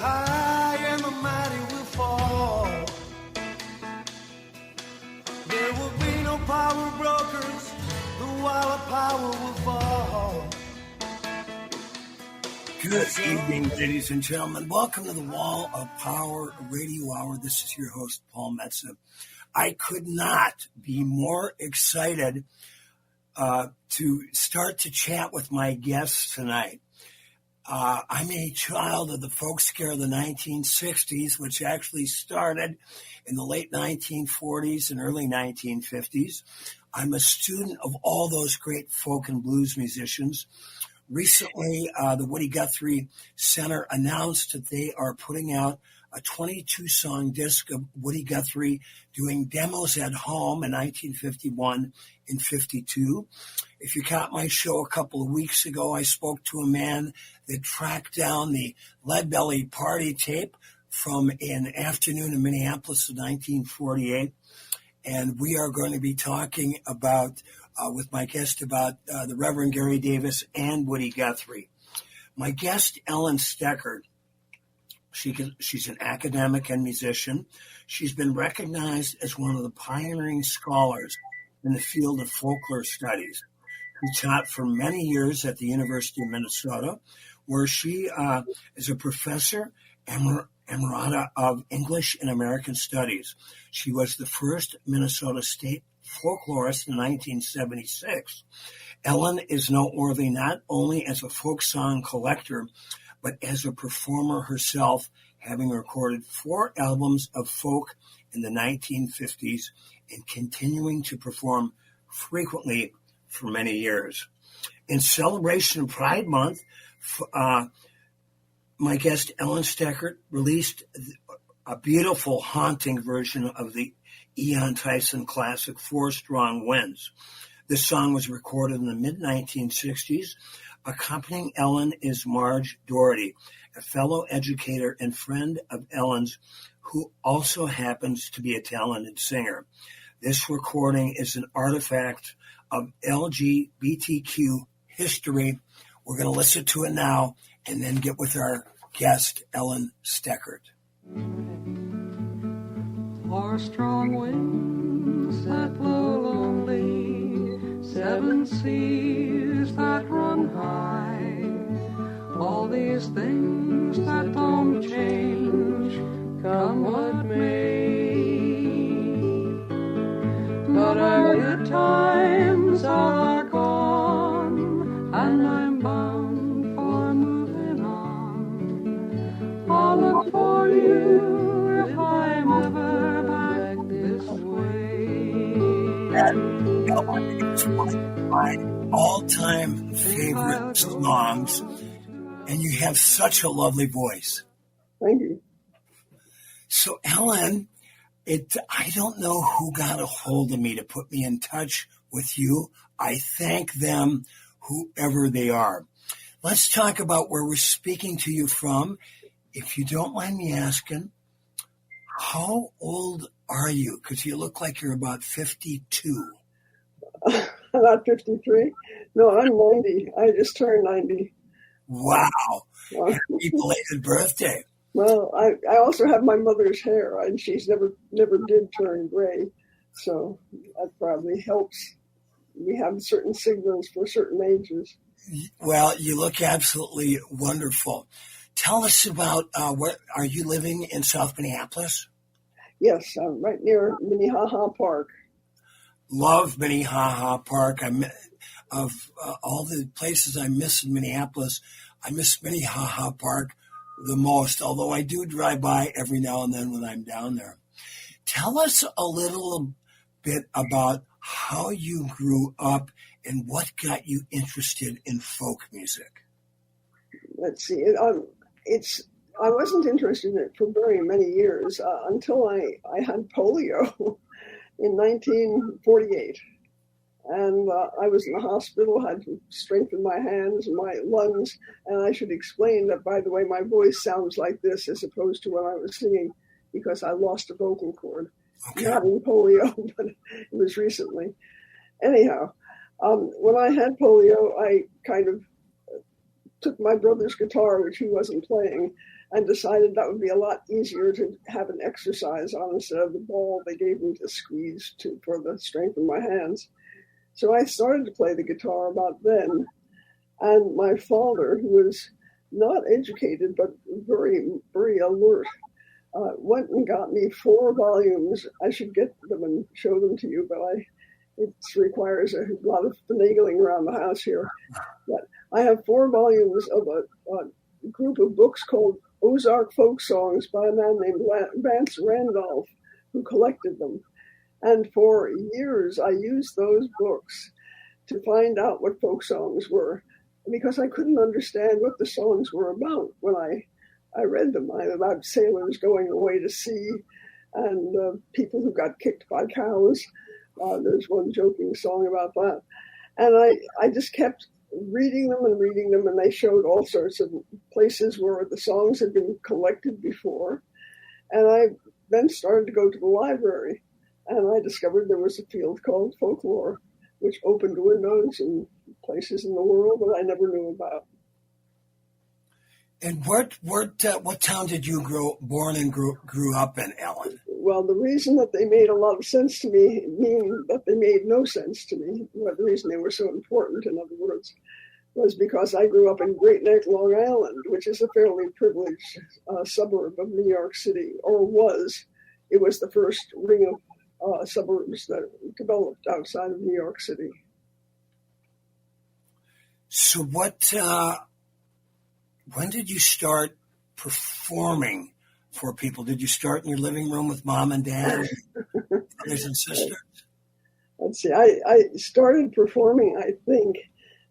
high and the mighty will fall. There will be no power brokers, the wall of power will fall. Good evening, ladies and gentlemen. Welcome to the Wall of Power Radio Hour. This is your host, Paul Metsa. I could not be more excited to start to chat with my guests tonight. I'm a child of the folk scare of the 1960s, which actually started in the late 1940s and early 1950s. I'm a student of all those great folk and blues musicians. Recently, the Woody Guthrie Center announced that they are putting out a 22-song disc of Woody Guthrie doing demos at home in 1951 and 52. If you caught my show a couple of weeks ago, I spoke to a man that tracked down the Lead Belly party tape from an afternoon in Minneapolis of 1948. And we are going to be talking about, with my guest, about the Reverend Gary Davis and Woody Guthrie. My guest, Ellen Stekert, she's an academic and musician. She's been recognized as one of the pioneering scholars in the field of folklore studies. She taught for many years at the University of Minnesota, where she is a professor emerita of English and American Studies. She was the first Minnesota State folklorist in 1976. Ellen is noteworthy not only as a folk song collector, but as a performer herself, having recorded 4 albums of folk in the 1950s and continuing to perform frequently for many years. In celebration of Pride Month, my guest Ellen Stekert released a beautiful, haunting version of the Ian Tyson classic 4 Strong Winds. This song was recorded in the mid-1960s. Accompanying Ellen is Marge Doherty, a fellow educator and friend of Ellen's, who also happens to be a talented singer. This recording is an artifact of LGBTQ history. We're going to listen to it now and then get with our guest, Ellen Stekert. 4 strong winds that blow lonely, 7 seas that run high, all these things that don't change, come what may. But our good times are gone, and I'm bound for moving on. I'll look for you if I'm ever back this way. That is one of my all-time favorite songs, and you have such a lovely voice. Thank you. So, Ellen, I don't know who got a hold of me to put me in touch with you. I thank them, whoever they are. Let's talk about where we're speaking to you from. If you don't mind me asking, how old are you? Because you look like you're about 52. About 53? No, I'm 90. I just turned 90. Wow. Happy belated birthday. Well, I also have my mother's hair, and she's never did turn gray. So that probably helps. We have certain signals for certain ages. Well, you look absolutely wonderful. Tell us about where are you living in South Minneapolis? Yes, I'm right near Minnehaha Park. Love Minnehaha Park. Of all the places I miss in Minneapolis, I miss Minnehaha Park the most, although I do drive by every now and then when I'm down there. Tell us a little bit about how you grew up and what got you interested in folk music. Let's see. I wasn't interested in it for very many years until I had polio in 1948. And I was in the hospital, had to strengthen my hands and my lungs. And I should explain that, by the way, my voice sounds like this as opposed to when I was singing, because I lost a vocal cord. Okay. Not in polio, but it was recently. Anyhow, when I had polio, I kind of took my brother's guitar, which he wasn't playing, and decided that would be a lot easier to have an exercise on instead of the ball they gave me to squeeze for the strength of my hands. So I started to play the guitar about then. And my father, who was not educated but very, very alert, went and got me 4 volumes. I should get them and show them to you, but it requires a lot of finagling around the house here. But I have 4 volumes of a group of books called Ozark Folk Songs by a man named Vance Randolph, who collected them. And for years, I used those books to find out what folk songs were, because I couldn't understand what the songs were about when I read them. About sailors going away to sea and people who got kicked by cows. There's one joking song about that. And I just kept reading them, and they showed all sorts of places where the songs had been collected before. And I then started to go to the library, and I discovered there was a field called folklore, which opened windows in places in the world that I never knew about. And what town did you born and grew up in, Alan? Well, the reason that they made a lot of sense to me, meaning that they made no sense to me, the reason they were so important, in other words, was because I grew up in Great Neck, Long Island, which is a fairly privileged suburb of New York City, or was. It was the first ring of suburbs that developed outside of New York City. So when did you start performing for people? Did you start in your living room with mom and dad, brothers and sisters? Let's see. I started performing, I think.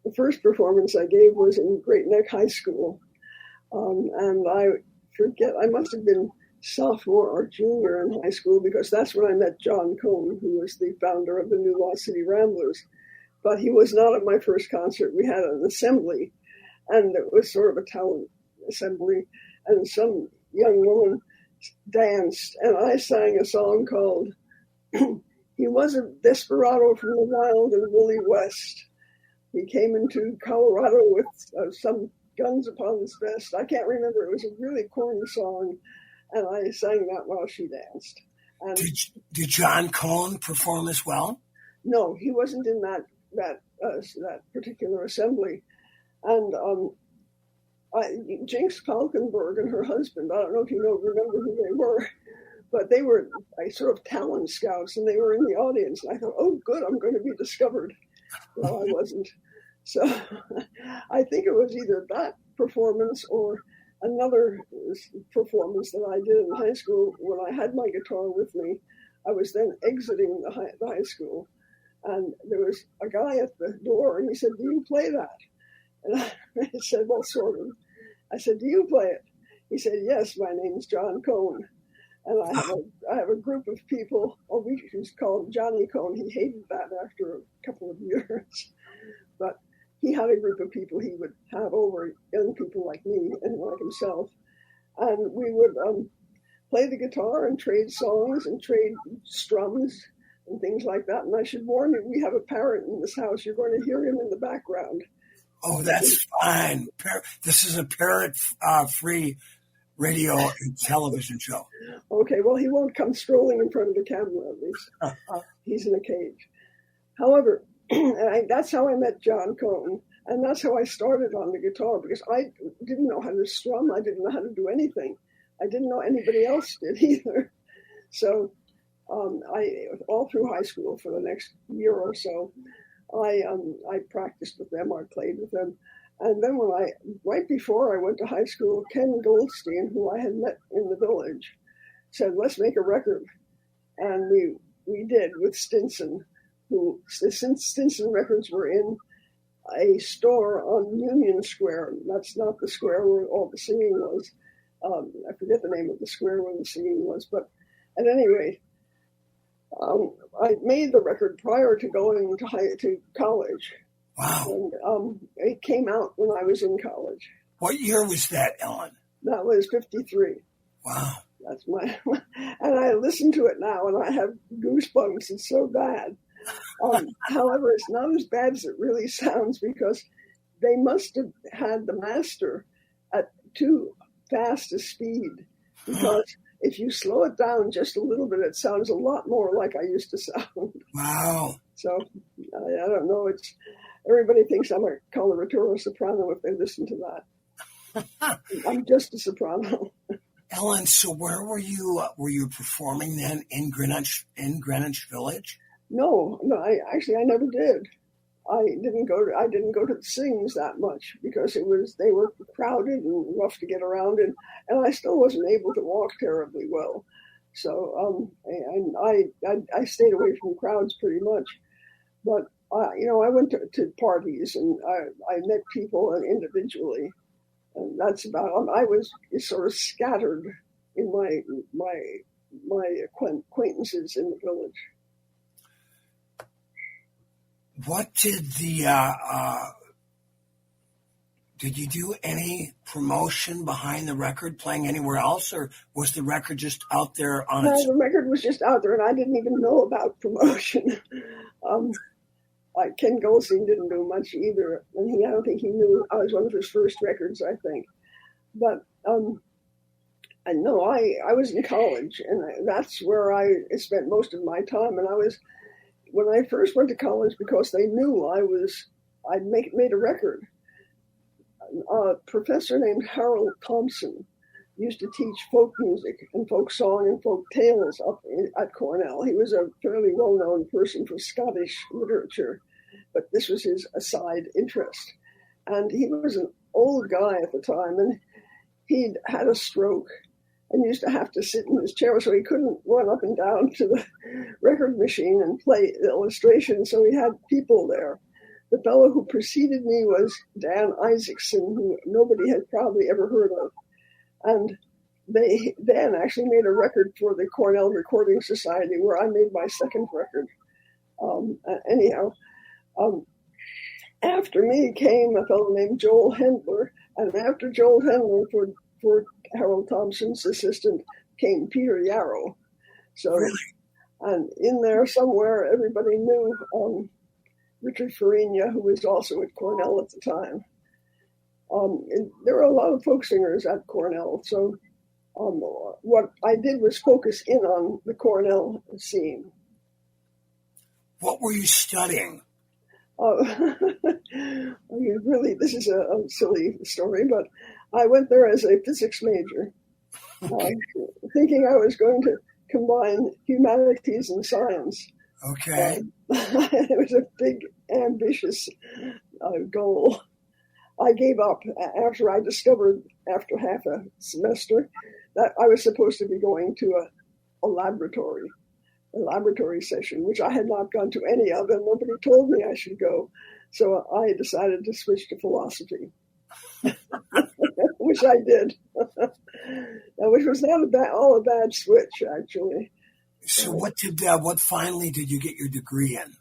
The first performance I gave was in Great Neck High School. And I forget, I must have been sophomore or junior in high school, because that's when I met John Cohn, who was the founder of the New Law City Ramblers. But he was not at my first concert. We had an assembly, and it was sort of a talent assembly, and some young woman danced, and I sang a song called He Was a Desperado from the Wild and Woolly West. He came into Colorado with some guns upon his vest. I can't remember. It was a really corny song, and I sang that while she danced. And did John Cohn perform as well? No, he wasn't in that particular assembly. And Jinx Falkenberg and her husband, I don't know if you remember who they were, but they were sort of talent scouts, and they were in the audience. And I thought, oh, good, I'm going to be discovered. Well, I wasn't. So I think it was either that performance or another performance that I did in high school when I had my guitar with me. I was then exiting the high school, and there was a guy at the door, and he said, "Do you play that?" And I said, "Well, sort of." I said, "Do you play it?" He said, "Yes, my name's John Cohn, and I have a group of people." Oh, we used to call him Johnny Cohn. He hated that after a couple of years, but he had a group of people he would have over, young people like me and like himself, and we would play the guitar and trade songs and trade strums and things like that. And I should warn you, we have a parrot in this house. You're going to hear him in the background. Oh, that's fine. This is a parrot-free radio and television show. Okay, well, he won't come strolling in front of the camera, at least. He's in a cage. However, that's how I met John Cohn, and that's how I started on the guitar, because I didn't know how to strum. I didn't know how to do anything. I didn't know anybody else did either. So I all through high school for the next year or so, I practiced with them. I played with them. And then right before I went to high school, Ken Goldstein, who I had met in the village, said, "Let's make a record." And we did with Stinson, since Stinson Records were in a store on Union Square. That's not the square where all the singing was. I forget the name of the square where the singing was. But at any rate, I made the record prior to going to college. Wow. And it came out when I was in college. What year was that, Ellen? That was 53. Wow. That's and I listen to it now and I have goosebumps. It's so bad. However, it's not as bad as it really sounds, because they must have had the master at 2 fastest speed, because if you slow it down just a little bit, it sounds a lot more like I used to sound. Wow. So I don't know. Everybody thinks I'm a coloratura soprano if they listen to that. I'm just a soprano. Ellen, so where were you? Were you performing then in Greenwich Village? No, I never did. I didn't go to the sings that much because they were crowded and rough to get around in, and I still wasn't able to walk terribly well. So and I stayed away from crowds pretty much. But I went to parties and I met people individually, and that's about. I was sort of scattered in my acquaintances in the village. What did did you do any promotion behind the record, playing anywhere else, or was the record just out there on its? The record was just out there, and I didn't even know about promotion. Ken Goldstein didn't do much either, and I don't think he knew I was one of his first records, I think. But I know I was in college, and that's where I spent most of my time, and when I first went to college, because they knew I'd made a record. A professor named Harold Thompson used to teach folk music and folk song and folk tales up at Cornell. He was a fairly well-known person for Scottish literature, but this was his aside interest. And he was an old guy at the time, and he'd had a stroke and used to have to sit in his chair, so he couldn't run up and down to the record machine and play illustrations, so he had people there. The fellow who preceded me was Dan Isaacson, who nobody had probably ever heard of. And Dan actually made a record for the Cornell Recording Society, where I made my second record. After me came a fellow named Joel Hendler, and after Joel Hendler, for Harold Thompson's assistant, came Peter Yarrow. So, really? And in there somewhere, everybody knew Richard Farina, who was also at Cornell at the time. There were a lot of folk singers at Cornell, so what I did was focus in on the Cornell scene. What were you studying? Really, this is a silly story, but I went there as a physics major, thinking I was going to combine humanities and science. Okay. It was a big, ambitious goal. I gave up after I discovered, after half a semester, that I was supposed to be going to a laboratory session, which I had not gone to any of, and nobody told me I should go. So I decided to switch to philosophy, which I did, which was not a bad switch, actually. So what finally did you get your degree in?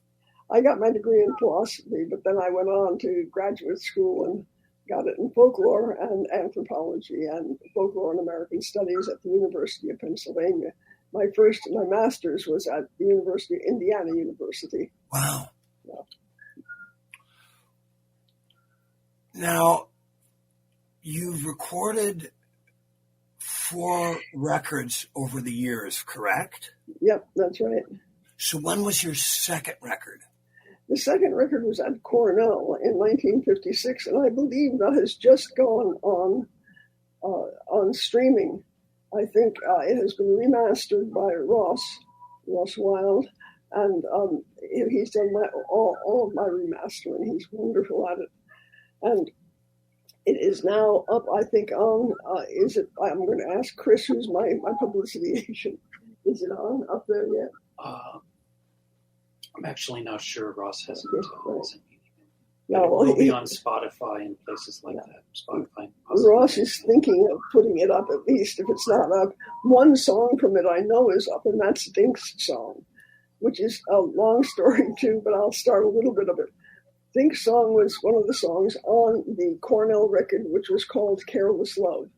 I got my degree in philosophy, but then I went on to graduate school and got it in folklore and anthropology and folklore and American studies at the University of Pennsylvania. My master's was at the Indiana University. Wow. Yeah. Now, you've recorded 4 records over the years, correct? Yep, that's right. So when was your second record? The second record was at Cornell in 1956, and I believe that has just gone on streaming. I think it has been remastered by Ross Wild, and he's done all of my remastering. He's wonderful at it. And it is now up, I think, on, I'm going to ask Chris, who's my publicity agent. Is it on up there yet? I'm actually not sure. Ross hasn't sent me anything. No, it will be on Spotify and places like that. Spotify. Ross is thinking of putting it up at least, if it's not up. One song from it I know is up, and that's Dink's song, which is a long story too, but I'll start a little bit of it. Dink's song was one of the songs on the Cornell record, which was called Careless Love.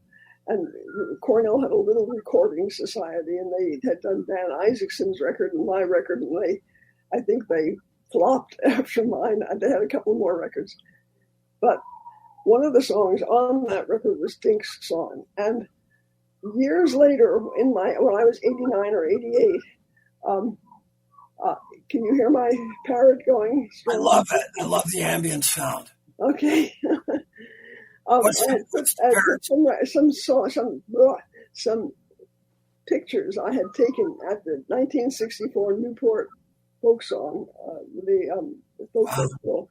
And Cornell had a little recording society, and they had done Dan Isaacson's record and my record, and I think they flopped after mine. They had a couple more records. But one of the songs on that record was Dink's song. And years later, when I was 89 or 88, can you hear my parrot going? I love it. I love the ambient sound. Okay. I put some pictures I had taken at the 1964 Newport folk song, the folk festival.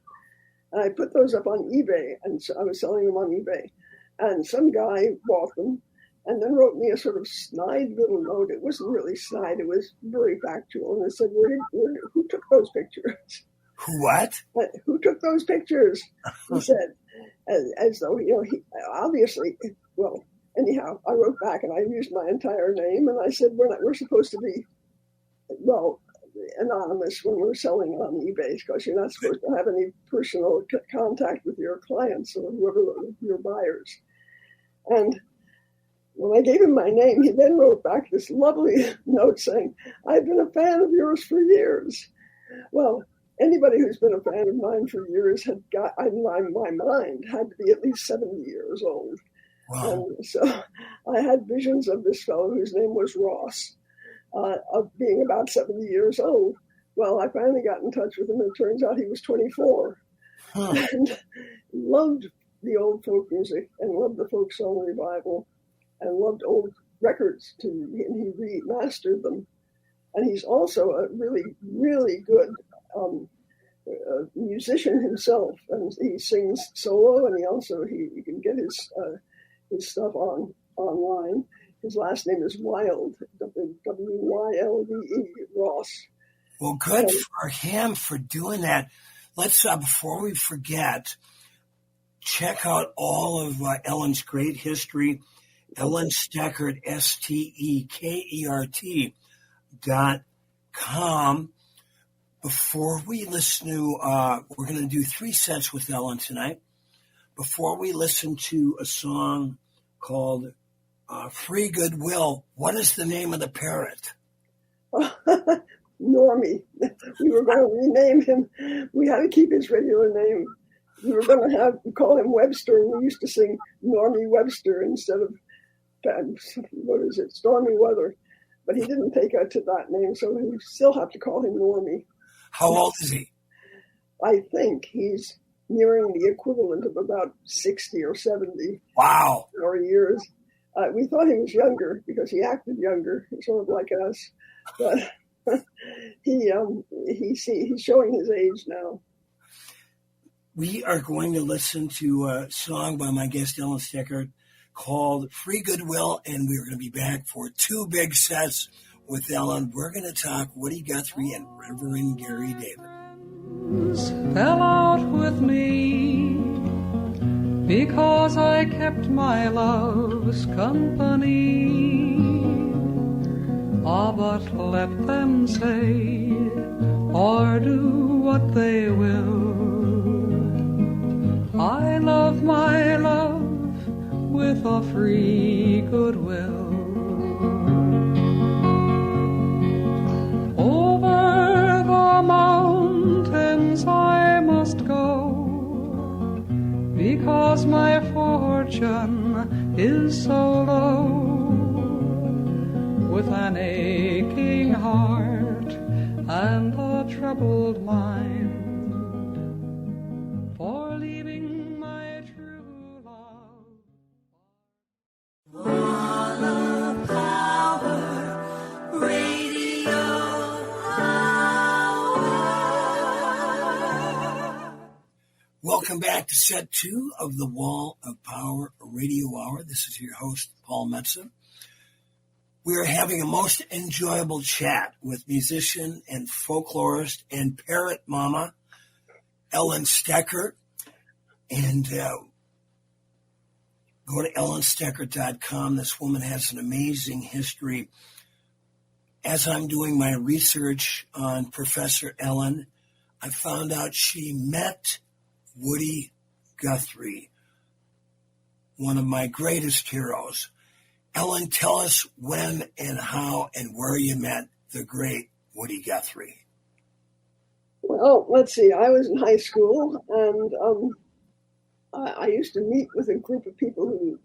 And I put those up on eBay, and so I was selling them on eBay. And some guy bought them and then wrote me a sort of snide little note. It wasn't really snide. It was very factual. And it said, who took those pictures? What? Who took those pictures? He said, as though, he obviously, well, anyhow, I wrote back and I used my entire name. And I said, we're supposed to be, well, anonymous when we're selling on eBay, because you're not supposed to have any personal contact with your clients or whoever your buyers. And when I gave him my name, he then wrote back this lovely note saying, I've been a fan of yours for years. Well, anybody who's been a fan of mine for years had got, in my mind, had to be at least 70 years old. Wow. And so I had visions of this fellow whose name was Ross, of being about 70 years old. Well, I finally got in touch with him, and it turns out he was 24. And loved the old folk music and loved the folk song revival and loved old records too. And he remastered them. And he's also a really, really good musician himself. And he sings solo, and he can get his stuff online. His last name is Wild, W-Y-L-D-E, Ross. Well, good for him for doing that. Let's, before we forget, check out all of Ellen's great history. Ellen Stekert, STEKERT.com. Before we listen to, we're going to do 3 sets with Ellen tonight. Before we listen to a song called Free Goodwill, what is the name of the parrot? Normie. We were going to rename him. We had to keep his regular name. We were going to call him Webster, and we used to sing Normie Webster instead of, Stormy Weather. But he didn't take to that name, so we still have to call him Normie. How old is he? I think he's nearing the equivalent of about 60 or 70. Wow. Or years. We thought he was younger because he acted younger, sort of like us. But he's showing his age now. We are going to listen to a song by my guest Ellen Stekert called Free Goodwill, and we're going to be back for 2 big sets with Ellen. We're going to talk Woody Guthrie and Reverend Gary Davis. Fell out with me because I kept my love's company. But let them say or do what they will, I love my love with a free goodwill. Over the mountains I must go, because my fortune is so low. With an aching heart and a troubled mind, for leaving my true love. Wall of Power Radio Hour. Welcome back to set 2 of the Wall of Power Radio Hour. This is your host, Paul Metsa. We are having a most enjoyable chat with musician and folklorist and parrot mama, Ellen Stekert. And go to ellenstekert.com. This woman has an amazing history. As I'm doing my research on Professor Ellen, I found out she met Woody Guthrie, one of my greatest heroes. Ellen, tell us when and how and where you met the great Woody Guthrie. Well, let's see. I was in high school, and I used to meet with a group of people who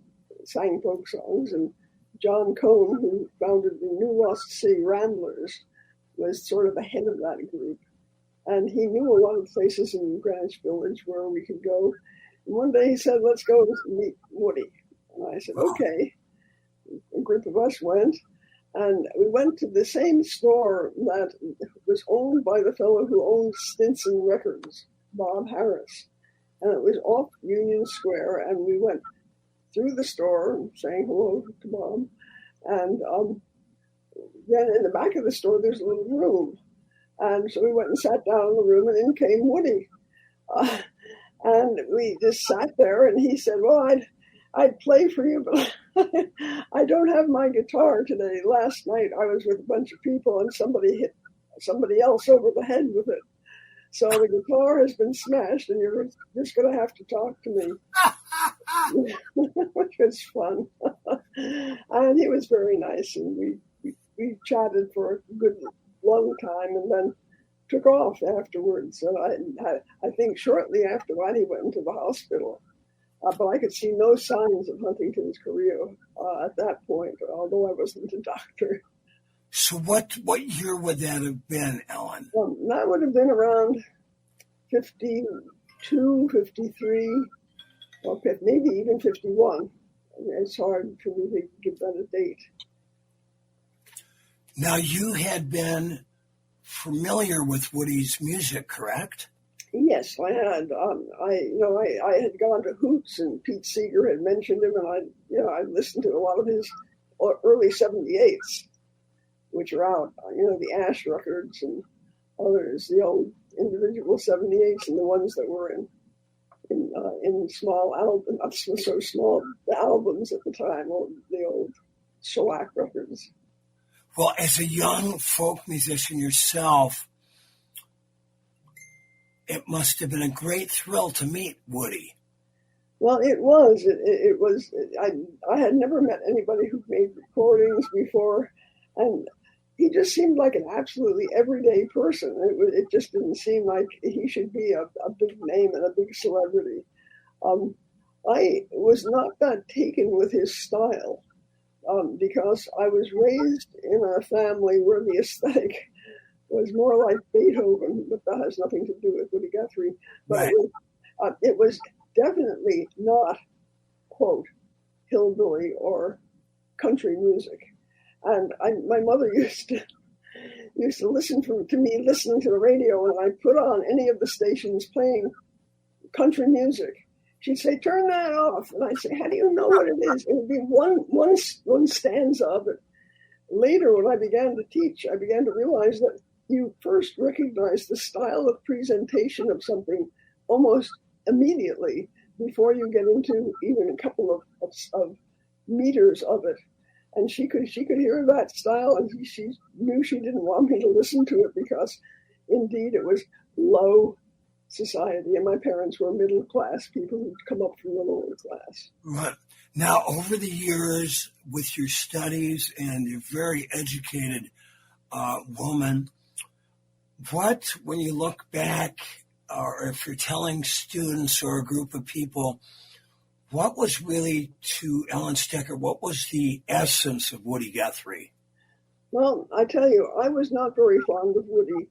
sang folk songs, and John Cohn, who founded the New Lost City Ramblers, was sort of the head of that group. And he knew a lot of places in Greenwich Village where we could go. And one day he said, let's go meet Woody. And I said, okay. A group of us went, and we went to the same store that was owned by the fellow who owned Stinson Records, Bob Harris. And it was off Union Square, and we went through the store saying hello to Bob. And then in the back of the store, there's a little room. And so we went and sat down in the room, and in came Woody. And we just sat there, and he said, well, I'd play for you, but I don't have my guitar today. Last night I was with a bunch of people, and somebody hit somebody else over the head with it. So the guitar has been smashed, and you're just going to have to talk to me, which was fun. And he was very nice, and we chatted for a good long time, and then took off afterwards. And I think shortly after that he went into the hospital. But I could see no signs of Huntington's chorea at that point, although I wasn't a doctor. So what year would that have been, Ellen? That would have been around 52, 53, or maybe even 51. It's hard for me to give that a date. Now, you had been familiar with Woody's music, correct? Yes, I had. I had gone to Hoots, and Pete Seeger had mentioned him, and I listened to a lot of his early 78s, which are out. The Ash records and others, the old individual 78s, and the ones that were in small albums, not so small, the albums at the time, the old shellac records. Well, as a young folk musician yourself, it must have been a great thrill to meet Woody. Well, it was. It was. I had never met anybody who made recordings before, and he just seemed like an absolutely everyday person. It just didn't seem like he should be a big name and a big celebrity. I was not that taken with his style because I was raised in a family where the aesthetic was more like Beethoven, but that has nothing to do with Woody Guthrie. But right. It was definitely not, quote, hillbilly or country music. And my mother used to listen to me listening to the radio, and I put on any of the stations playing country music. She'd say, turn that off. And I'd say, how do you know what it is? It would be one stanza of it. Later, when I began to teach, I began to realize that you first recognize the style of presentation of something almost immediately before you get into even a couple of meters of it. And she could hear that style, and she knew she didn't want me to listen to it because, indeed, it was low society, and my parents were middle class people who'd come up from the lower class. Right. Now, over the years, with your studies and you're very educated woman, when you look back, or if you're telling students or a group of people, what was really, to Ellen Stekert, what was the essence of Woody Guthrie? Well, I tell you, I was not very fond of Woody.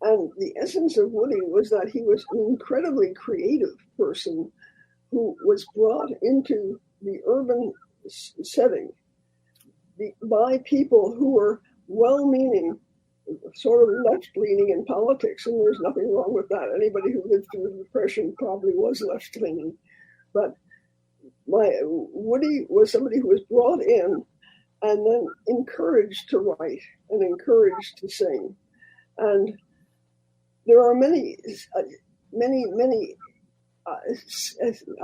And the essence of Woody was that he was an incredibly creative person who was brought into the urban setting by people who were well-meaning, sort of left-leaning in politics, and there's nothing wrong with that. Anybody who lived through the Depression probably was left-leaning. But Woody was somebody who was brought in and then encouraged to write and encouraged to sing. And there are many, I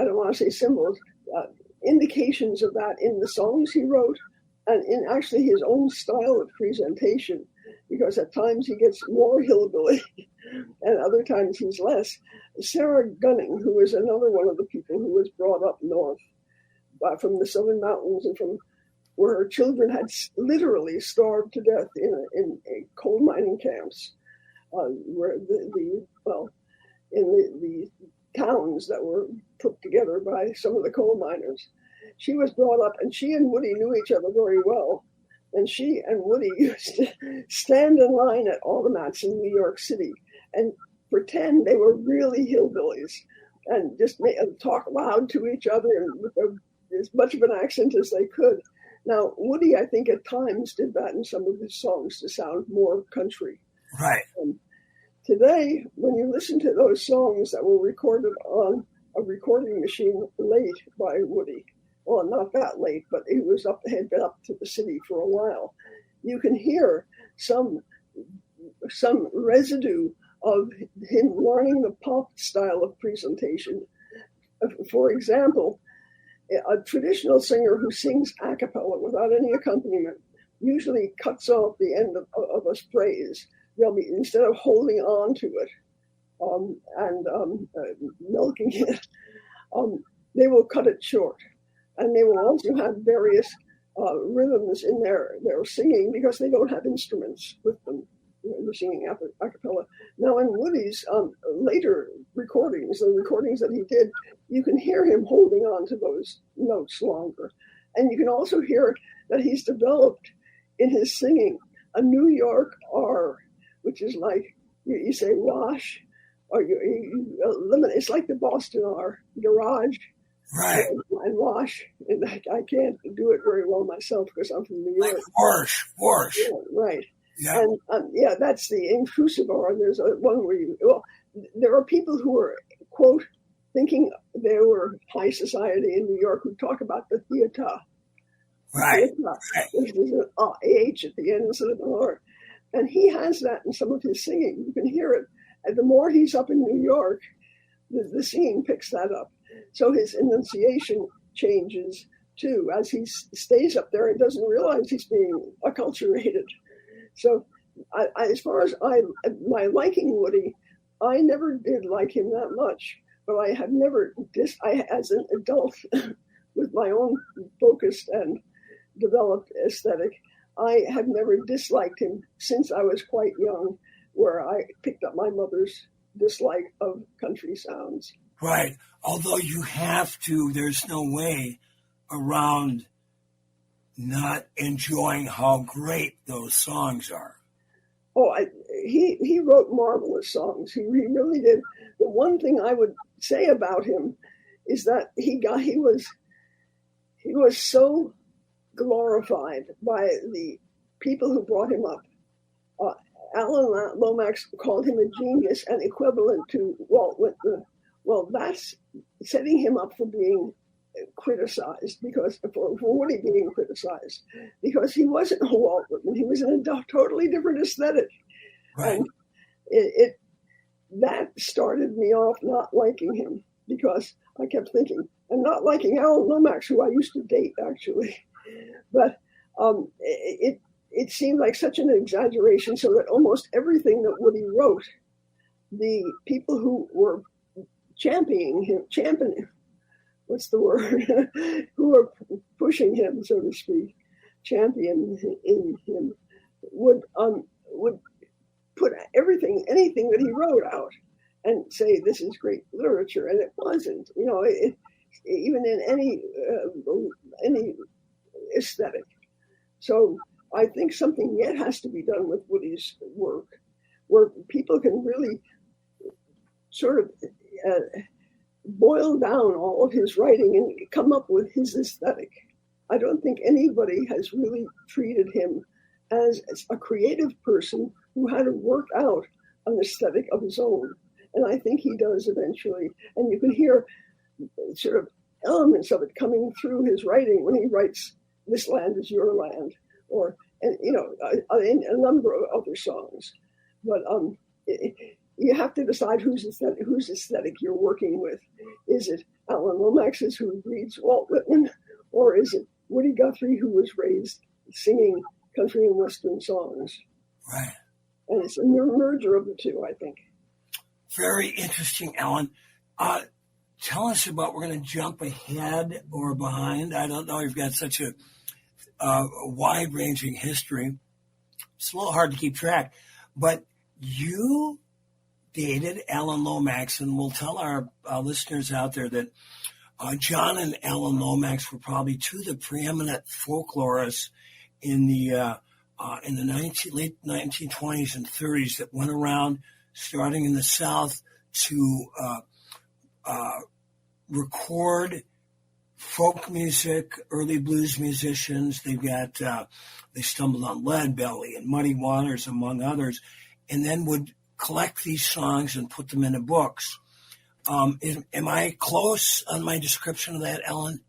don't want to say symbols, indications of that in the songs he wrote and in actually his own style of presentation, because at times he gets more hillbilly and other times he's less. Sarah Gunning, who is another one of the people who was brought up north from the Southern Mountains and from where her children had literally starved to death in coal mining camps. Where in the towns that were put together by some of the coal miners. She was brought up, and she and Woody knew each other very well. And she and Woody used to stand in line at automats in New York City and pretend they were really hillbillies and just talk loud to each other and with as much of an accent as they could. Now, Woody, I think at times did that in some of his songs to sound more country. Right. Today, when you listen to those songs that were recorded on a recording machine late by Woody, well, not that late, but he had been up to the city for a while, you can hear some residue of him learning the pop style of presentation. For example, a traditional singer who sings a cappella without any accompaniment usually cuts off the end of a phrase. They'll be, instead of holding on to it and milking it, they will cut it short. And they will also have various rhythms in their singing because they don't have instruments with them. They're singing a cappella. Now, in Woody's later recordings, the recordings that he did, you can hear him holding on to those notes longer. And you can also hear that he's developed in his singing a New York R, which is like you say wash, or you eliminate. It's like the Boston R, garage, right, and wash. And I can't do it very well myself because I'm from New York. Like wash. Yeah, right. Yeah. And that's the intrusive R. There's one where there are people who are, quote, thinking they were high society in New York who talk about the theater. Right. There's an H at the end instead of an R. And he has that in some of his singing. You can hear it. And the more he's up in New York, the singing picks that up. So his enunciation changes too as he stays up there and doesn't realize he's being acculturated. So as far as my liking Woody, I never did like him that much, but I have never, as an adult with my own focused and developed aesthetic, I have never disliked him since I was quite young, where I picked up my mother's dislike of country sounds. Right. Although you have to, there's no way around not enjoying how great those songs are. Oh, he wrote marvelous songs. He really did. The one thing I would say about him is that he was so glorified by the people who brought him up. Alan Lomax called him a genius and equivalent to Walt Whitman. Well, that's setting him up for being criticized, because for Woody being criticized, because he wasn't a Walt Whitman. He was in a totally different aesthetic. Right. And that started me off not liking him, because I kept thinking, and not liking Alan Lomax, who I used to date actually, but it seemed like such an exaggeration, so that almost everything that Woody wrote, the people who were championing him, what's the word, who were pushing him, so to speak, championing him, would put anything that he wrote out and say, this is great literature, and it wasn't, even in any aesthetic. So I think something yet has to be done with Woody's work, where people can really sort of boil down all of his writing and come up with his aesthetic. I don't think anybody has really treated him as a creative person who had to work out an aesthetic of his own. And I think he does eventually. And you can hear sort of elements of it coming through his writing when he writes "This Land Is Your Land," or a number of other songs. But you have to decide whose aesthetic you're working with. Is it Alan Lomax's, who reads Walt Whitman, or is it Woody Guthrie, who was raised singing country and western songs? Right. And it's a merger of the two, I think. Very interesting, Alan. Tell us about, we're going to jump ahead or behind. I don't know. You've got such a wide-ranging history. It's a little hard to keep track. But you dated Alan Lomax, and we'll tell our listeners out there that John and Alan Lomax were probably two of the preeminent folklorists in the late 1920s and 30s that went around, starting in the South, to record folk music, early blues musicians. They stumbled on Leadbelly and Muddy Waters, among others, and then would collect these songs and put them into books. Am I close on my description of that, Ellen?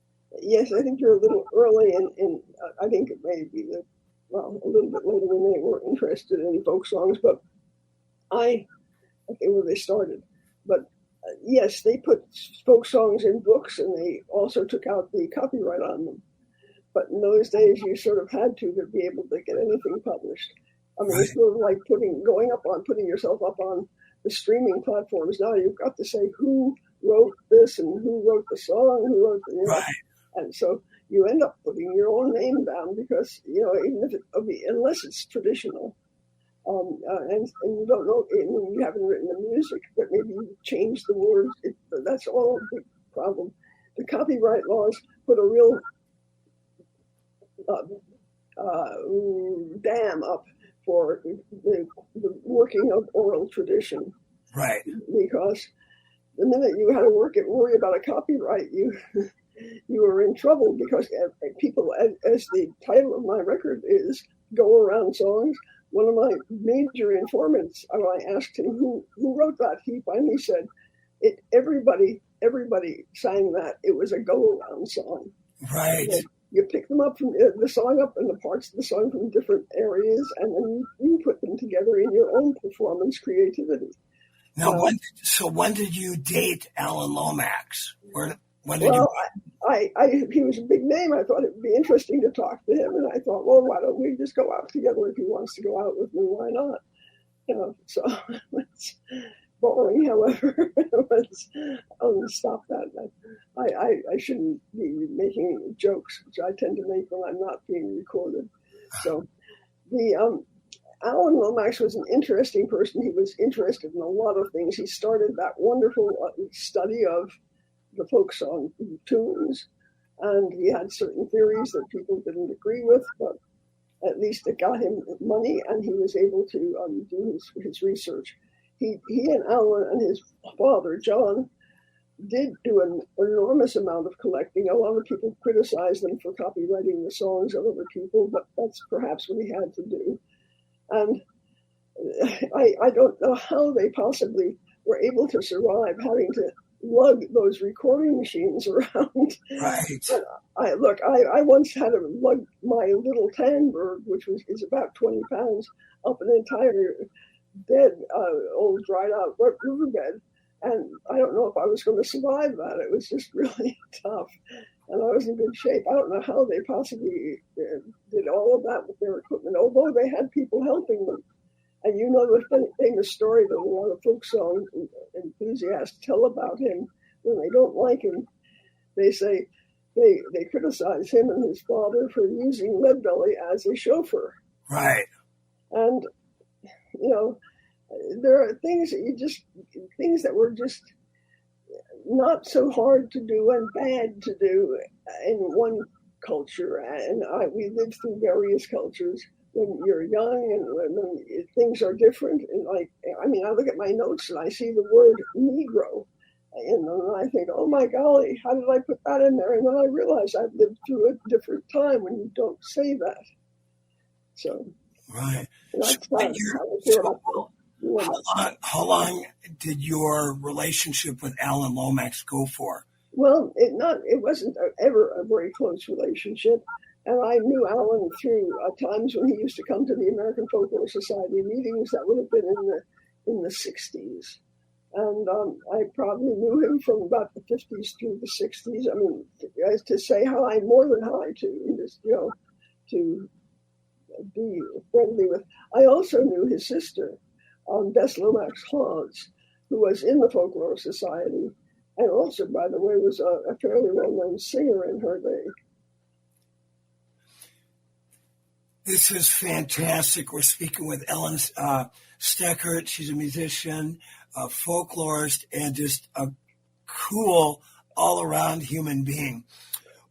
Yes, I think you're a little early, and I think it may be a little bit later when they were interested in folk songs, but I think where they started. But yes, they put folk songs in books, and they also took out the copyright on them. But in those days, you sort of had to be able to get anything published. I mean, It's sort of like putting yourself up on the streaming platforms. Now you've got to say who wrote this and who wrote the song, who wrote the, Right. And so you end up putting your own name down because, even if unless it's traditional, and you don't know, you haven't written the music, but maybe you change the words. That's all a big problem. The copyright laws put a real dam up for the working of oral tradition. Right. Because the minute you had to worry about a copyright, you were in trouble because people, as the title of my record is, Go Around Songs. One of my major informants, when I asked him who wrote that, he finally said, everybody sang that. It was a go-around song. Right. So you pick them up from the song up and the parts of the song from different areas, and then you put them together in your own performance creativity. Now, when did you date Alan Lomax? When did he was a big name. I thought it would be interesting to talk to him, and I thought, well, why don't we just go out together? If he wants to go out with me, why not? So it's boring. However, I'll stop that. I shouldn't be making jokes, which I tend to make when I'm not being recorded. So the Alan Lomax was an interesting person. He was interested in a lot of things. He started that wonderful study of the folk song tunes, and he had certain theories that people didn't agree with, but at least it got him money, and he was able to do his research. He and Alan and his father, John, did do an enormous amount of collecting. A lot of people criticized them for copywriting the songs of other people, but that's perhaps what he had to do. And I don't know how they possibly were able to survive having to lug those recording machines around. Right. I once had to lug my little Tannberg, which is about 20 pounds, up an entire dead, old dried out riverbed. And I don't know if I was going to survive that. It was just really tough. And I was in good shape. I don't know how they possibly did all of that with their equipment, although they had people helping them. And the famous story that a lot of folk song enthusiasts tell about him when they don't like him. They say they criticize him and his father for using Leadbelly as a chauffeur. Right. And, there are things that were just not so hard to do and bad to do in one culture. And we lived through various cultures. When you're young and when things are different, and I look at my notes and I see the word Negro, and I think, oh my golly, how did I put that in there? And then I realize I've lived through a different time when you don't say that. So, right. How long did your relationship with Alan Lomax go for? Well, it wasn't ever a very close relationship. And I knew Alan through times when he used to come to the American Folklore Society meetings. That would have been in the 60s. And I probably knew him from about the 50s through the 60s. I mean, to say hi, more than hi to, just, to be friendly with. I also knew his sister, Bess Lomax Hawes, who was in the Folklore Society, and also, by the way, was a fairly well-known singer in her day. This is fantastic. We're speaking with Ellen Stekert. She's a musician, a folklorist, and just a cool all-around human being.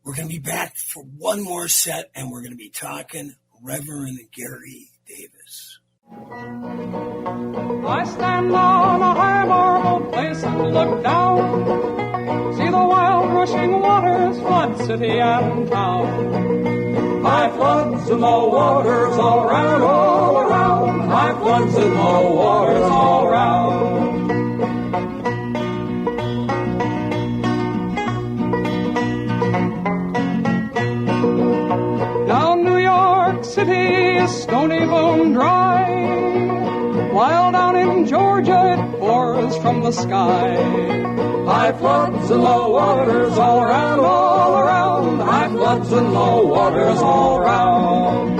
We're going to be back for one more set, and we're going to be talking Reverend Gary Davis. I stand on a high marble place and look down, see the wild rushing waters flood city and town. High floods and low waters all around, all around. High floods and low waters all around. Down New York City is stony bone dry, while down in Georgia it pours from the sky. High floods and low waters all around, all around. High floods and low waters all around.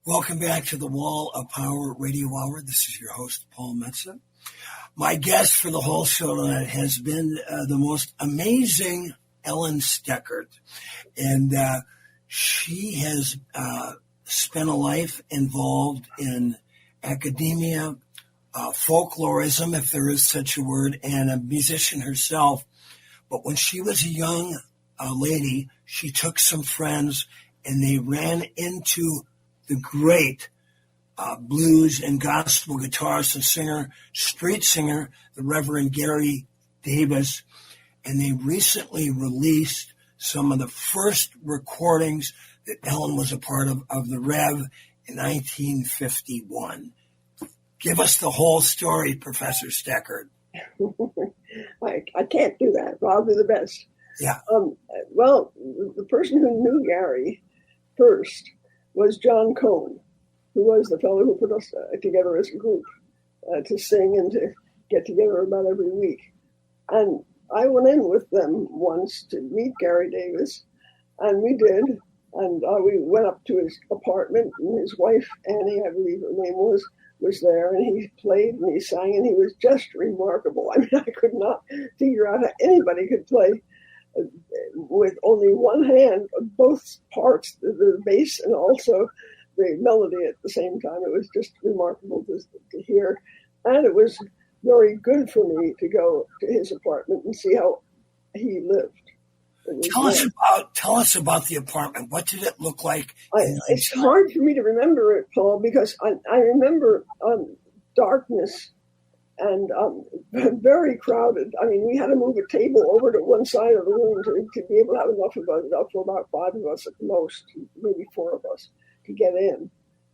Welcome back to the Wall of Power Radio Hour. This is your host, Paul Metsa. My guest for the whole show tonight has been the most amazing Ellen Stekert. And she has spent a life involved in academia, folklorism, if there is such a word, and a musician herself. But when she was a young lady, she took some friends and they ran into the great blues and gospel guitarist and singer, street singer, the Reverend Gary Davis. And they recently released some of the first recordings that Ellen was a part of the Rev in 1951. Give us the whole story, Professor Stekert. I can't do that, but I'll do the best. Yeah. Well, the person who knew Gary first was John Cohn, who was the fellow who put us together as a group to sing and to get together about every week. And I went in with them once to meet Gary Davis, and we did. And we went up to his apartment, and his wife, Annie, I believe her name was there, and he played and he sang, and he was just remarkable. I mean, I could not figure out how anybody could play with only one hand, both parts, the bass and also the melody at the same time. It was just remarkable to hear. And it was very good for me to go to his apartment and see how he lived. Tell us about the apartment. What did it look like? It's hard for me to remember it, Paul, because I remember darkness and very crowded. I mean, we had to move a table over to one side of the room to be able to have enough for about 5 of us at the most, maybe 4 of us, to get in.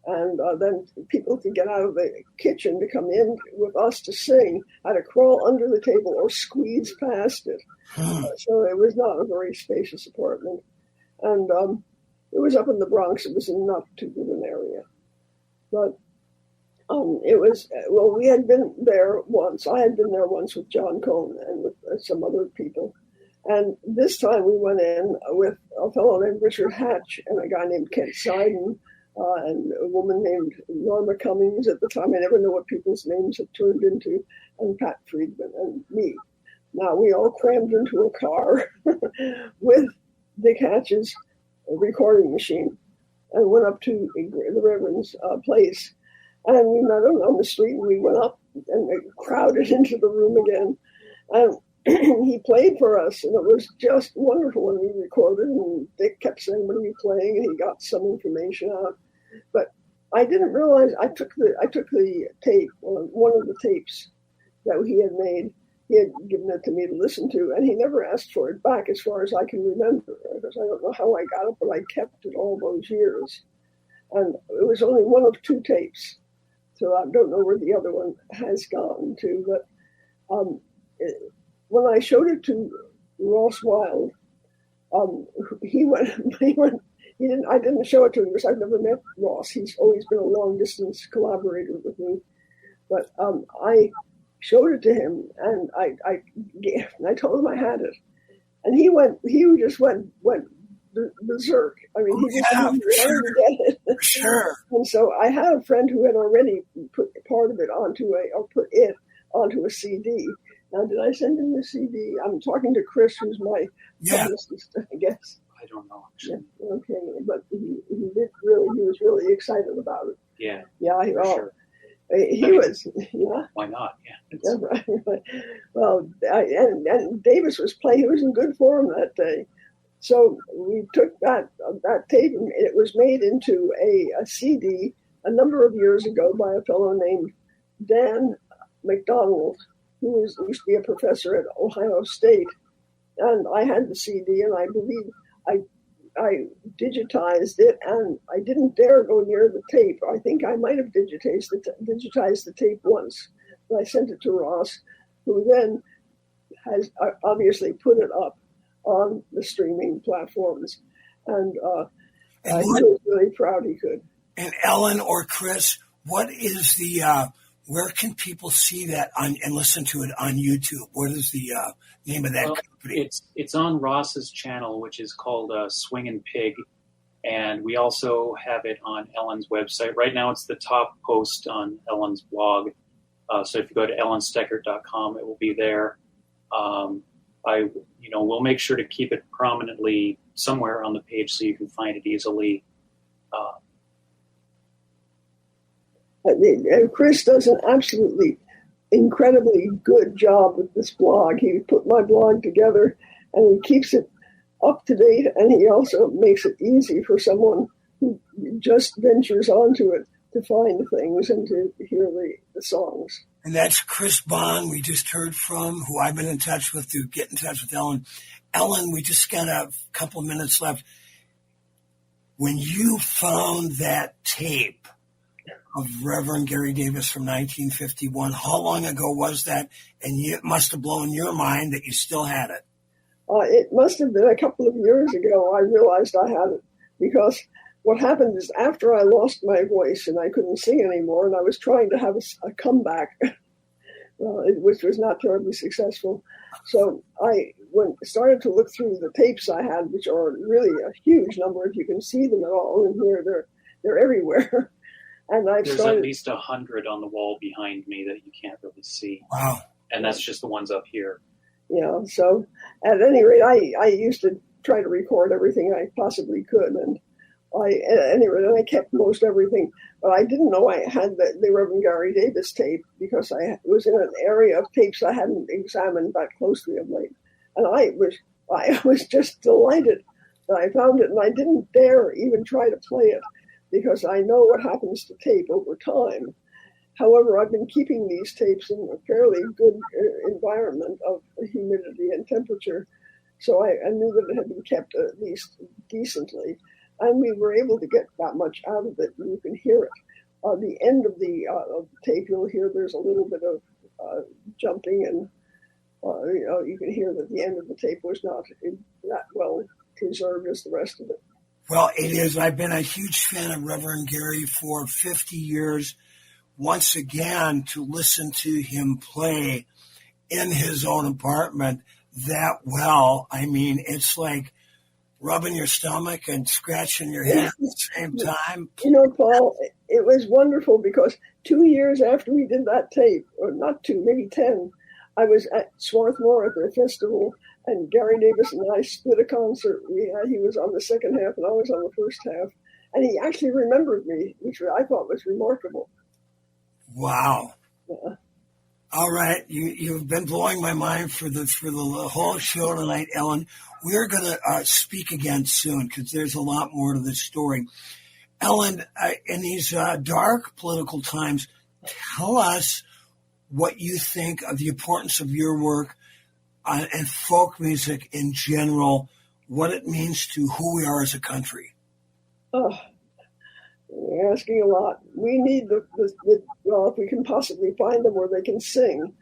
And then people to get out of the kitchen to come in with us to sing had to crawl under the table or squeeze past it. So it was not a very spacious apartment. And it was up in the Bronx. It was in not too good an area. But it was, well, we had been there once. I had been there once with John Cohn and with some other people. And this time we went in with a fellow named Richard Hatch and a guy named Kent Seiden, and a woman named Norma Cummings. At the time, I never know what people's names have turned into, and Pat Friedman and me. Now, we all crammed into a car with Dick Hatch's recording machine and went up to the Reverend's place. And we met him on the street, and we went up and crowded into the room again. And he played for us, and it was just wonderful when we recorded. And Dick kept saying, "What are you playing?" And he got some information out. But I didn't realize I took the tape, one of the tapes that he had made. He had given it to me to listen to, and he never asked for it back, as far as I can remember. Because I don't know how I got it, but I kept it all those years. And it was only one of 2 tapes, so I don't know where the other one has gone to. But when I showed it to Ross Wilde, he went. I didn't show it to him because I've never met Ross. He's always been a long distance collaborator with me. But I showed it to him, and I told him I had it, and he just went berserk. I mean, he just didn't get it. Sure. And so I had a friend who had already put part of it onto a CD. Now, did I send him the CD? I'm talking to Chris, who's my publicist, I guess. I don't know, actually. Yeah, okay, but he was really excited about it. Yeah. Yeah, For well, sure. he was, yeah. Why not? Yeah. Yeah, right. Well, and Davis was playing. He was in good form that day. So we took that tape, and it was made into a CD a number of years ago by a fellow named Dan McDonald, who used to be a professor at Ohio State. And I had the CD, and I believe I digitized it, and I didn't dare go near the tape. I think I might have digitized the tape once. But I sent it to Ross, who then has obviously put it up on the streaming platforms. And he was really proud he could. And Ellen or Chris, what is the where can people see that and listen to it on YouTube? What is the name of that company? It's on Ross's channel, which is called Swingin' Pig, and we also have it on Ellen's website. Right now, it's the top post on Ellen's blog. So if you go to ellenstekert.com, it will be there. We'll make sure to keep it prominently somewhere on the page so you can find it easily. And Chris does an absolutely incredibly good job with this blog. He put my blog together, and he keeps it up to date, and he also makes it easy for someone who just ventures onto it to find things and to hear the songs. And that's Chris Bond, we just heard from, who I've been in touch with to get in touch with Ellen. Ellen, we just got a couple of minutes left. When you found that tape of Reverend Gary Davis from 1951, how long ago was that? And it must have blown your mind that you still had it. It must have been a couple of years ago I realized I had it, because what happened is after I lost my voice and I couldn't sing anymore, and I was trying to have a comeback, which was not terribly successful. So I started to look through the tapes I had, which are really a huge number. If you can see them at all in here, they're everywhere. And There's at least 100 on the wall behind me that you can't really see. Wow. And that's just the ones up here. Yeah, so at any rate, I used to try to record everything I possibly could, and I kept most everything. But I didn't know I had the Reverend Gary Davis tape, because I was in an area of tapes I hadn't examined that closely of late. And I was just delighted that I found it, and I didn't dare even try to play it, because I know what happens to tape over time. However, I've been keeping these tapes in a fairly good environment of humidity and temperature, so I knew that it had been kept at least decently, and we were able to get that much out of it, and you can hear it. The end of the tape, you'll hear there's a little bit of jumping, and you can hear that the end of the tape was not that well preserved as the rest of it. Well, it is. I've been a huge fan of Reverend Gary for 50 years. Once again, to listen to him play in his own apartment that well, I mean, it's like rubbing your stomach and scratching your head at the same time. Paul, it was wonderful, because 2 years after we did that tape, or not 2, maybe 10, I was at Swarthmore at their festival, and Gary Davis and I split a concert. He was on the second half, and I was on the first half. And he actually remembered me, which I thought was remarkable. Wow. Yeah. All right. You've been blowing my mind for the whole show tonight, Ellen. We're going to speak again soon, because there's a lot more to this story. Ellen, in these dark political times, tell us what you think of the importance of your work and folk music in general, what it means to who we are as a country. Oh, you're asking a lot. We need if we can possibly find them where they can sing,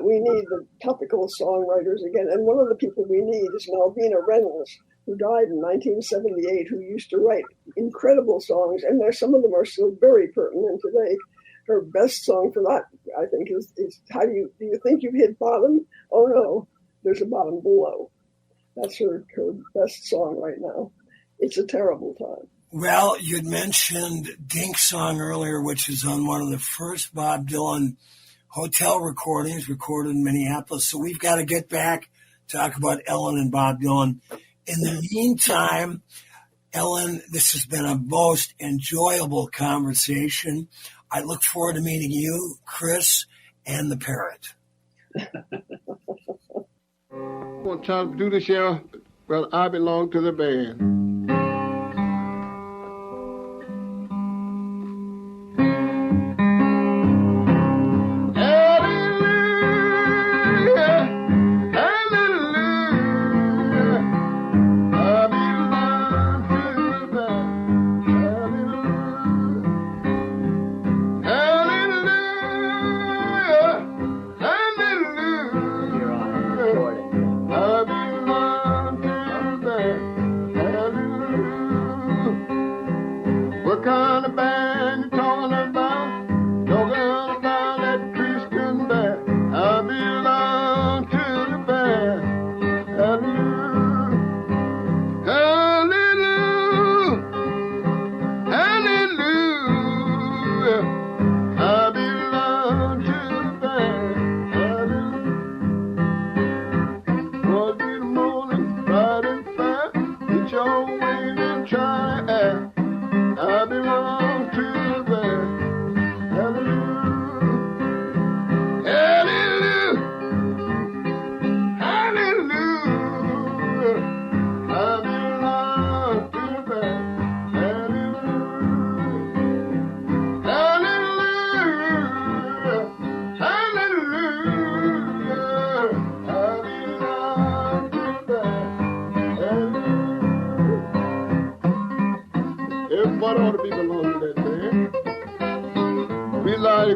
we need the topical songwriters again. And one of the people we need is Malvina Reynolds, who died in 1978, who used to write incredible songs, and some of them are still very pertinent today. Her best song for that, I think, is "How do you think you've hit bottom? Oh no, there's a bottom below." That's her best song right now. It's a terrible time. Well, you'd mentioned Dink Song earlier, which is on one of the first Bob Dylan hotel recordings recorded in Minneapolis. So we've got to get back, talk about Ellen and Bob Dylan. In the meantime, Ellen, this has been a most enjoyable conversation. I look forward to meeting you, Chris, and the parrot. I'm going to try to do this here, well, I belong to the band.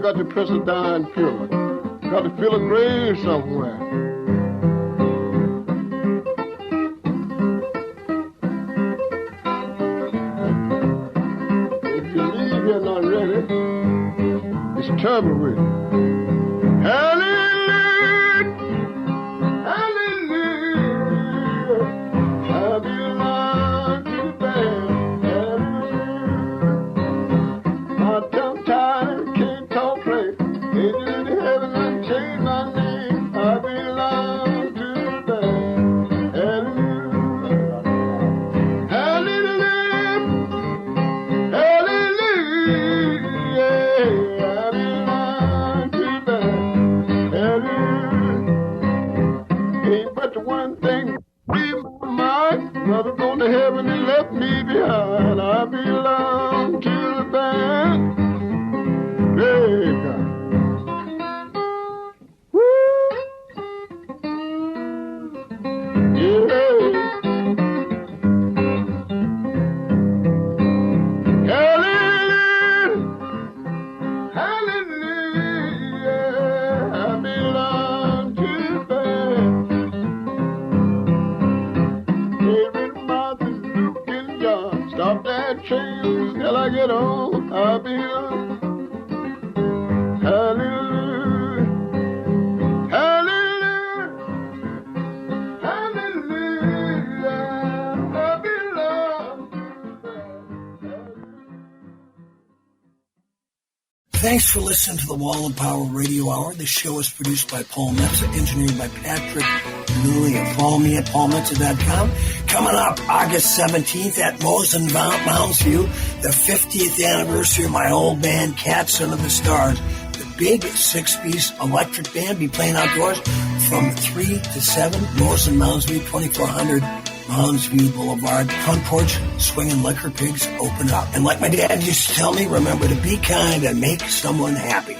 Got to press a dying pillar. Got to fill a grave somewhere. If you leave here not ready, it's trouble with you. Hallelujah, hallelujah, I belong to the band. Hallelujah, my tongue tied. Mother gone to heaven and left me behind. I belong to the band. Hey, God. Woo! Yeah. Hallelujah. Hallelujah. I belong to the band. Stop that train till I get home. I'll be home. Hallelujah. Hallelujah. Hallelujah. I belong to the Thanks for listening to the Wall of Power Radio Hour. This show is produced by Paul Metsa, engineered by Patrick Newley. Follow me at paulmetsa.com. Coming up August 17th at Mosen Mounds View, the 50th anniversary of my old band, Cats Under the Stars. The big 6-piece electric band be playing outdoors from 3 to 7. Mosen Mounds View, 2400 Mounds View Boulevard. Front porch, swinging liquor pigs, open up. And like my dad used to tell me, remember to be kind and make someone happy.